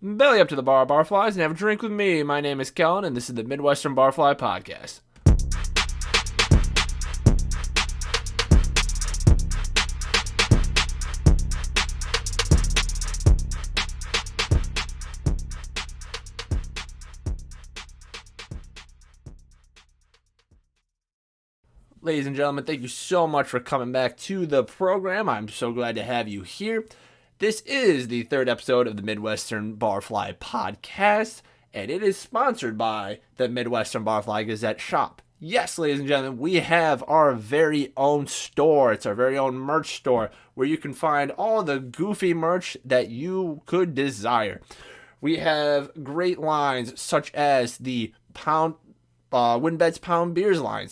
Belly up to the bar, barflies, and have a drink with me. My name is Kellen, and this is the Midwestern Barfly Podcast. Ladies and gentlemen, thank you so much for coming back to the program. I'm so glad to have you here. This is the third episode of the Midwestern Barfly Podcast, and it is sponsored by the Midwestern Barfly Gazette shop. Yes, ladies and gentlemen, we have our very own store. It's our very own merch store where you can find all the goofy merch that you could desire. We have great lines such as the Winbets Pound Beers line,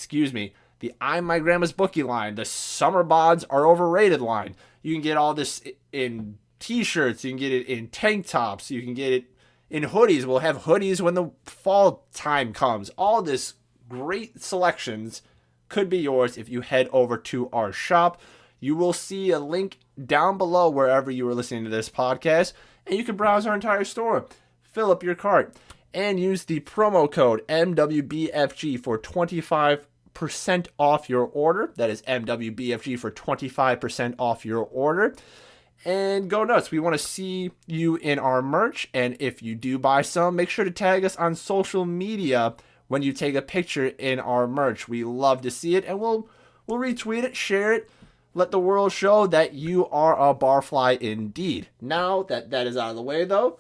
the I'm My Grandma's Bookie line, the Summer Bods Are Overrated line. You can get all this in t-shirts, you can get it in tank tops, you can get it in hoodies. We'll have hoodies when the fall time comes. All this great selections could be yours if you head over to our shop. You will see a link down below wherever you are listening to this podcast, and you can browse our entire store, fill up your cart, and use the promo code MWBFG for 25% off your order. That is MWBFG for 25% off your order. And go nuts. We want to see you in our merch. And if you do buy some, make sure to tag us on social media when you take a picture in our merch. We love to see it, and we'll retweet it, share it, let the world show that you are a barfly indeed. Now that is out of the way, though,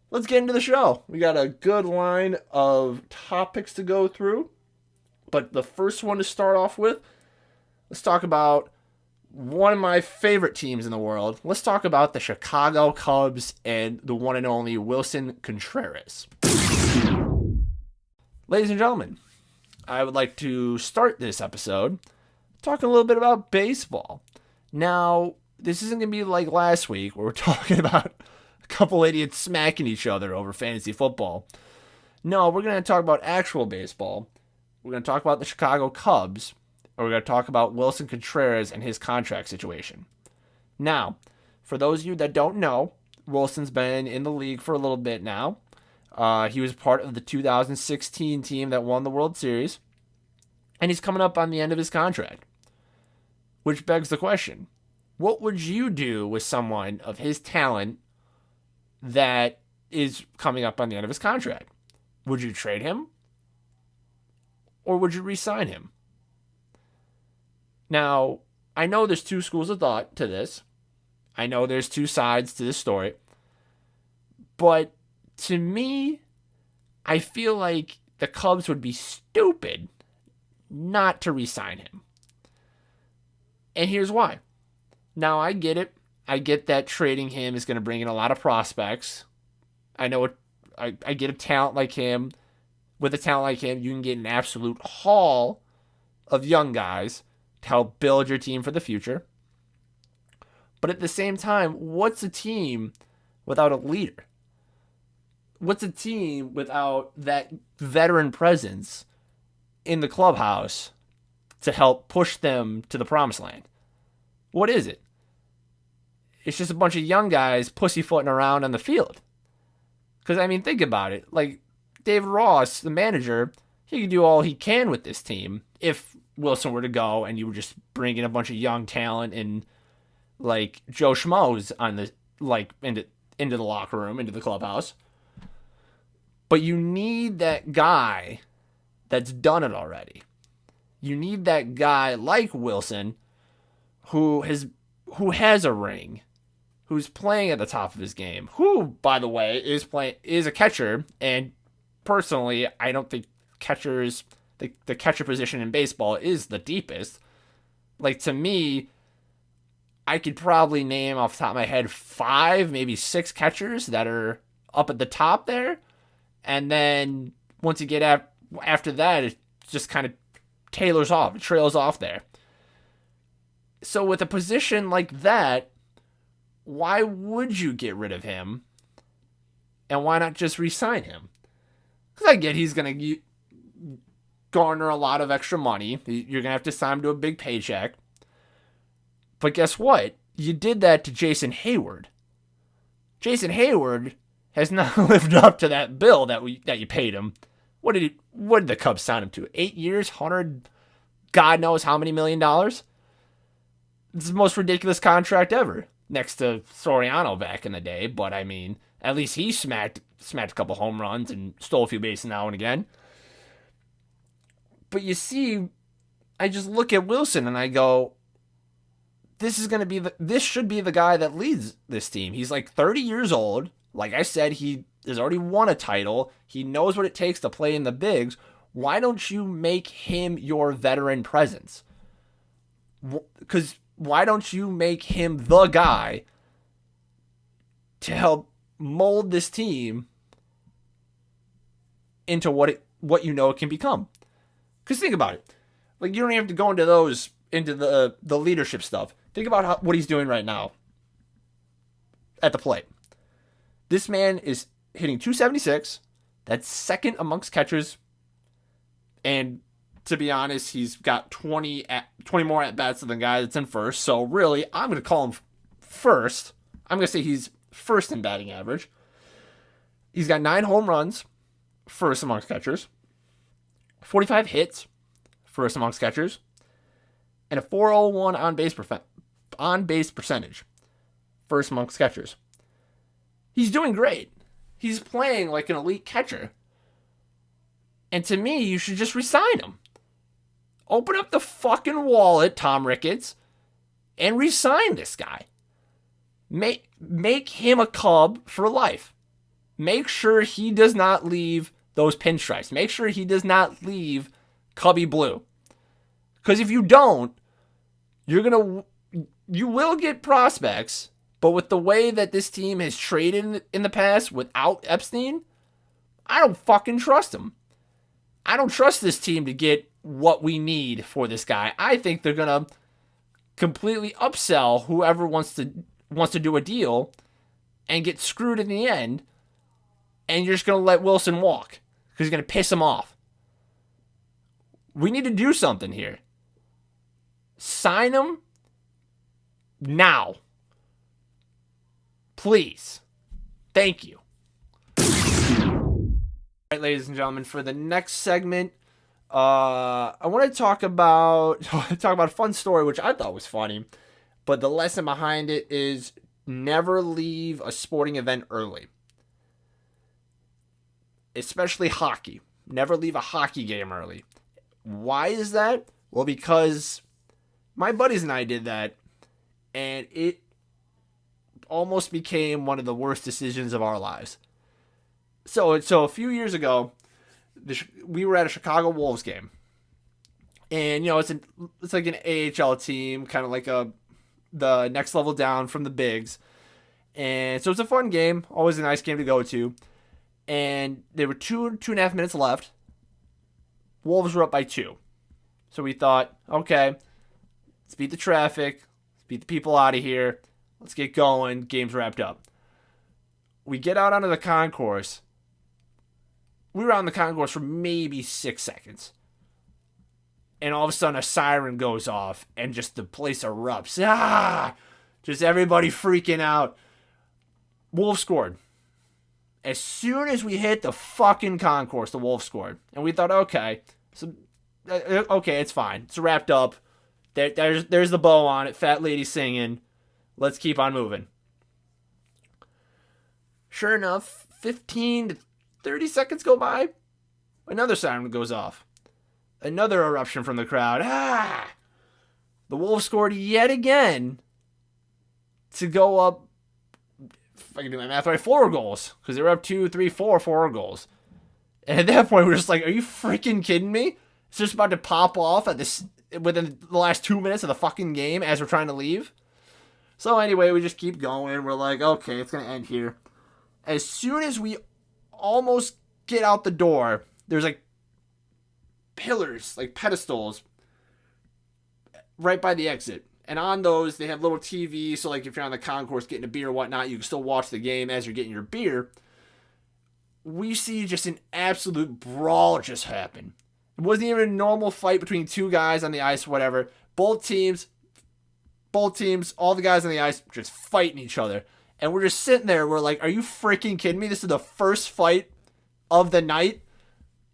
let's get into the show. We got a good line of topics to go through. But the first one to start off with, let's talk about one of my favorite teams in the world. Let's talk about the Chicago Cubs and the one and only Willson Contreras. Ladies and gentlemen, I would like to start this episode talking a little bit about baseball. Now, this isn't going to be like last week where we're talking about a couple idiots smacking each other over fantasy football. No, we're going to talk about actual baseball. We're going to talk about the Chicago Cubs, and we're going to talk about Willson Contreras and his contract situation. Now, for those of you that don't know, Willson's been in the league for a little bit now. He was part of the 2016 team that won the World Series, and he's coming up on the end of his contract. Which begs the question, what would you do with someone of his talent that is coming up on the end of his contract? Would you trade him? Or would you re-sign him? Now, I know there's two schools of thought to this. I know there's two sides to this story. But to me, I feel like the Cubs would be stupid not to re-sign him. And here's why. Now, I get it. I get that trading him is going to bring in a lot of prospects. I know it. I get a talent like him. With a talent like him, you can get an absolute haul of young guys to help build your team for the future. But at the same time, what's a team without a leader? What's a team without that veteran presence in the clubhouse to help push them to the promised land? What is it? It's just a bunch of young guys pussyfooting around on the field. Because, I mean, think about it. Like, David Ross, the manager, he can do all he can with this team if Willson were to go and you were just bring in a bunch of young talent and like Joe Schmoes on the into the locker room, into the clubhouse. But you need that guy that's done it already. You need that guy like Willson who has a ring, who's playing at the top of his game, who, by the way, is a catcher. And personally, I don't think the catcher position in baseball is the deepest. Like, to me, I could probably name off the top of my head 5, maybe 6 catchers that are up at the top there. And then once you get after that, it just kind of trails off there. So with a position like that, why would you get rid of him? And why not just re-sign him? Because I get he's going to garner a lot of extra money. You're going to have to sign him to a big paycheck. But guess what? You did that to Jason Hayward. Jason Hayward has not lived up to that bill that you paid him. What did the Cubs sign him to? 8 years, 100, God knows how many $1 million. It's the most ridiculous contract ever, next to Soriano back in the day. But I mean, at least he smacked a couple home runs and stole a few bases now and again. But you see, I just look at Willson and I go, this should be the guy that leads this team. He's like 30 years old. Like I said, he has already won a title. He knows what it takes to play in the bigs. Why don't you make him your veteran presence? Because why don't you make him the guy to help mold this team into what it can become? Because think about it. Like, you don't even have to go into the leadership stuff. Think about what he's doing right now at the plate. This man is hitting .276. That's second amongst catchers. And to be honest, he's got 20 more at-bats than the guy that's in first. So really, I'm going to call him first. I'm going to say he's first in batting average. He's got 9 home runs, first amongst catchers. 45 hits, first amongst catchers. And a .401 on-base percentage, first amongst catchers. He's doing great. He's playing like an elite catcher. And to me, you should just resign him. Open up the fucking wallet, Tom Ricketts, and resign this guy. Make him a Cub for life. Make sure he does not leave those pinstripes. Make sure he does not leave Cubby Blue. Because if you don't, you will get prospects, but with the way that this team has traded in the past without Epstein, I don't fucking trust him. I don't trust this team to get what we need for this guy. I think they're going to completely upsell whoever wants to do a deal and get screwed in the end, and you're just going to let Willson walk because he's going to piss him off. We need to do something here. Sign him now. Please. Thank you. All right, ladies and gentlemen, for the next segment, I want to talk about a fun story, which I thought was funny, but the lesson behind it is never leave a sporting event early. Especially hockey. Never leave a hockey game early. Why is that? Well, because my buddies and I did that, and it almost became one of the worst decisions of our lives. So a few years ago, we were at a Chicago Wolves game, and it's like an AHL team, kind of like the next level down from the bigs, and so it's a fun game, always a nice game to go to. And there were 2.5 minutes left. Wolves were up by 2. So we thought, okay, let's beat the traffic, let's beat the people out of here, let's get going, game's wrapped up. We get out onto the concourse. We were on the concourse for maybe 6 seconds. And all of a sudden a siren goes off and just the place erupts. Just everybody freaking out. Wolves scored. As soon as we hit the fucking concourse, the Wolves scored. And we thought, okay, it's fine. It's wrapped up. There's the bow on it. Fat lady singing. Let's keep on moving. Sure enough, 15 to 30 seconds go by. Another siren goes off. Another eruption from the crowd. The Wolves scored yet again to go up, if I can do my math right, 4 goals. Because they were up 2, 3, 4 goals. And at that point, we're just like, are you freaking kidding me? It's just about to pop off within the last 2 minutes of the fucking game as we're trying to leave. So anyway, we just keep going. We're like, okay, it's going to end here. As soon as we almost get out the door, there's like pillars, like pedestals, right by the exit. And on those, they have little TVs, so like if you're on the concourse getting a beer or whatnot, you can still watch the game as you're getting your beer. We see just an absolute brawl just happen. It wasn't even a normal fight between 2 guys on the ice or whatever. Both teams, all the guys on the ice just fighting each other. And we're just sitting there. We're like, are you freaking kidding me? This is the first fight of the night,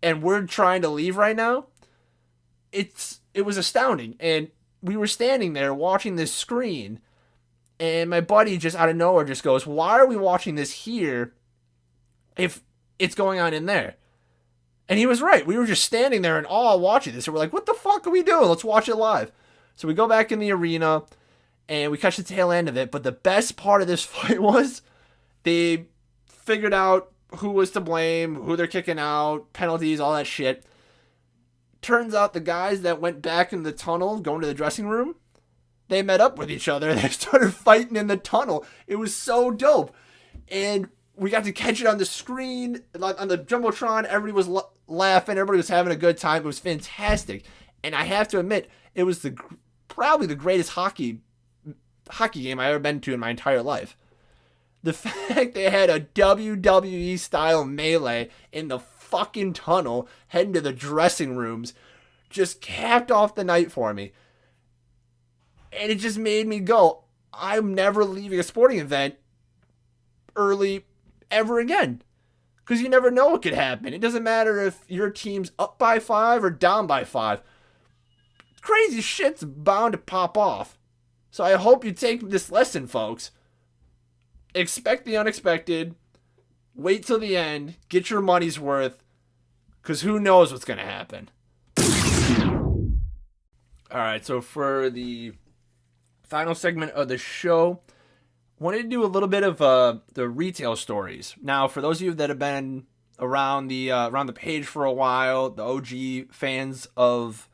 and we're trying to leave right now? It was astounding. And we were standing there watching this screen, and my buddy just out of nowhere just goes, why are we watching this here if it's going on in there? And he was right. We were just standing there in awe watching this. And we're like, what the fuck are we doing? Let's watch it live. So we go back in the arena, and we catch the tail end of it. But the best part of this fight was they figured out who was to blame, who they're kicking out, penalties, all that shit. Turns out the guys that went back in the tunnel, going to the dressing room, they met up with each other. They started fighting in the tunnel. It was so dope. And we got to catch it on the screen, on the Jumbotron. Everybody was laughing. Everybody was having a good time. It was fantastic. And I have to admit, it was probably the greatest hockey game I've ever been to in my entire life. The fact they had a WWE style melee in the fucking tunnel heading to the dressing rooms just capped off the night for me. And it just made me go, I'm never leaving a sporting event early ever again. Because you never know what could happen. It doesn't matter if your team's up by 5 or down by 5. Crazy shit's bound to pop off. So I hope you take this lesson, folks. Expect the unexpected. Wait till the end. Get your money's worth. Because who knows what's going to happen. Alright, so for the final segment of the show, wanted to do a little bit of the retail stories. Now, for those of you that have been around the page for a while, the OG fans of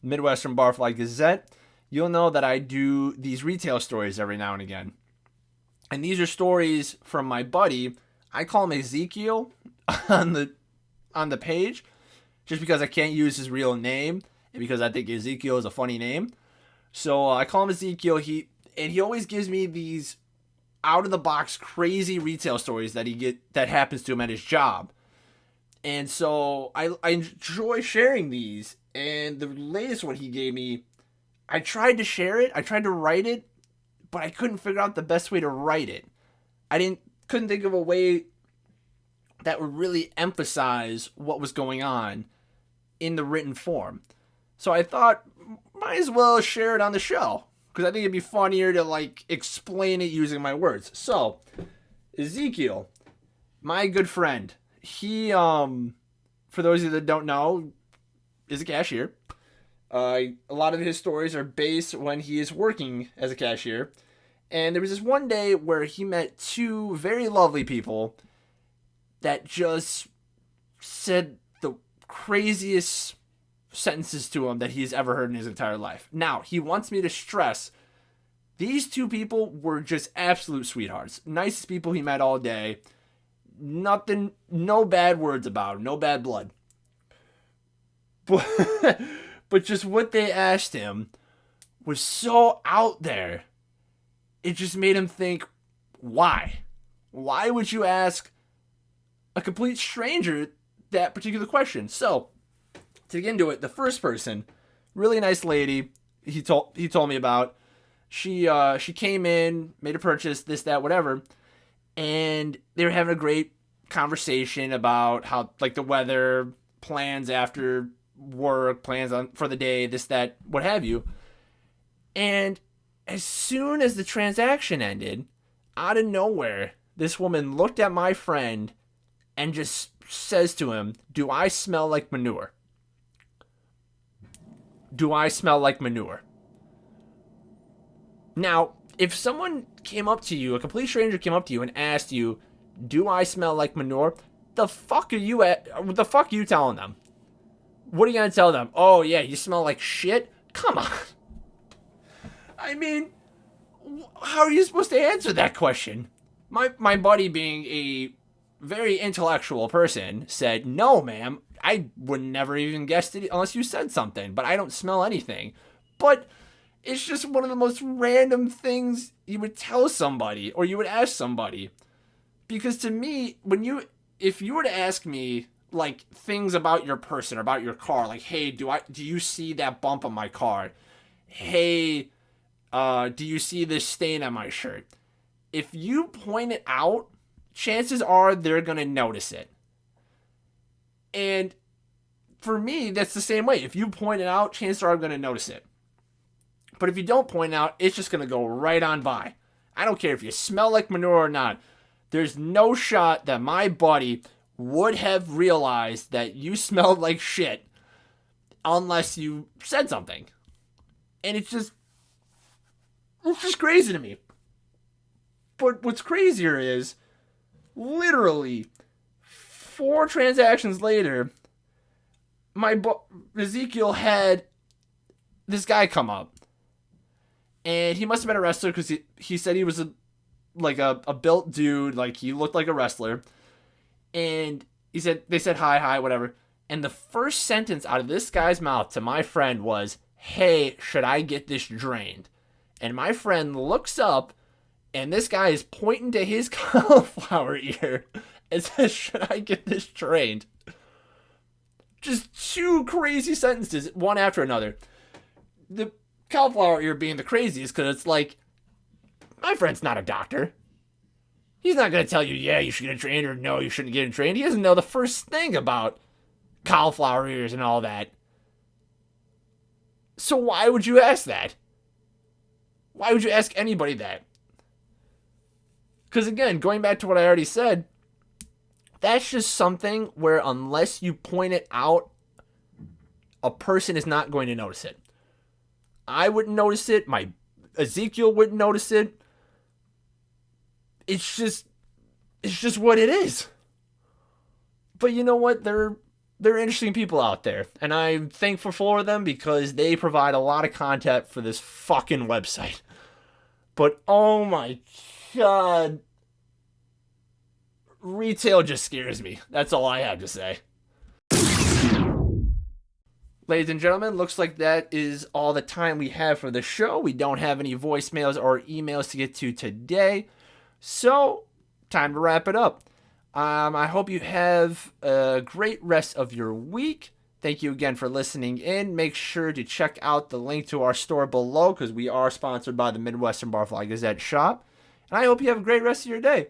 Midwestern Barfly Gazette, you'll know that I do these retail stories every now and again. And these are stories from my buddy. I call him Ezekiel on the page, just because I can't use his real name, and because I think Ezekiel is a funny name. So I call him Ezekiel. He always gives me these out of the box crazy retail stories that happens to him at his job. And so I enjoy sharing these. And the latest one he gave me, I tried to share it. I tried to write it, but I couldn't figure out the best way to write it. Couldn't think of a way that would really emphasize what was going on in the written form. So I thought, might as well share it on the show, because I think it'd be funnier to explain it using my words. So, Ezekiel, my good friend, he, for those of you that don't know, is a cashier. A lot of his stories are based when he is working as a cashier. And there was this one day where he met two very lovely people that just said the craziest sentences to him that he's ever heard in his entire life. Now, he wants me to stress, these two people were just absolute sweethearts. Nicest people he met all day. Nothing, no bad words about him, no bad blood. But just what they asked him was so out there. It just made him think, why? Why would you ask a complete stranger that particular question? So, to get into it, the first person, really nice lady, he told me about. She came in, made a purchase, this, that, whatever, and they were having a great conversation about how the weather, plans after work, plans for the day, this, that, what have you. And as soon as the transaction ended, out of nowhere, this woman looked at my friend and just says to him, "Do I smell like manure? Do I smell like manure?" Now, if someone came up to you, a complete stranger came up to you and asked you, "Do I smell like manure?" The fuck are you telling them? What are you going to tell them? Oh, yeah, you smell like shit? Come on. I mean, how are you supposed to answer that question? My buddy, being a very intellectual person, said, "No, ma'am, I would never even guess it unless you said something, but I don't smell anything." But it's just one of the most random things you would tell somebody or you would ask somebody. Because to me, if you were to ask me things about your person or about your car, hey, do you see that bump on my car? Hey, do you see this stain on my shirt? if you point it out, chances are they're going to notice it. And for me, that's the same way. If you point it out, chances are I'm going to notice it. But if you don't point it out, it's just going to go right on by. I don't care if you smell like manure or not. There's no shot that my buddy would have realized that you smelled like shit unless you said something. And it's just crazy to me. But what's crazier is, literally, 4 transactions later, Ezekiel had this guy come up. And he must have been a wrestler because he said he was a built dude, like he looked like a wrestler. And they said hi, whatever. And the first sentence out of this guy's mouth to my friend was, "Hey, should I get this drained?" And my friend looks up, and this guy is pointing to his cauliflower ear and says, "Should I get this drained?" Just 2 crazy sentences, one after another. The cauliflower ear being the craziest because it's like, my friend's not a doctor. He's not going to tell you, yeah, you should get it trained, or no, you shouldn't get it trained. He doesn't know the first thing about cauliflower ears and all that. So why would you ask that? Why would you ask anybody that? Because again, going back to what I already said, that's just something where unless you point it out, a person is not going to notice it. I wouldn't notice it. My Ezekiel wouldn't notice it. It's just what it is. But you know what? They're interesting people out there, and I'm thankful for them because they provide a lot of content for this fucking website. But oh my god, retail just scares me. That's all I have to say. Ladies and gentlemen, looks like that is all the time we have for the show. We don't have any voicemails or emails to get to today. So, time to wrap it up. I hope you have a great rest of your week. Thank you again for listening in. Make sure to check out the link to our store below because we are sponsored by the Midwestern Barfly Gazette shop. And I hope you have a great rest of your day.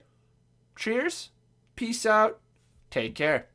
Cheers. Peace out. Take care.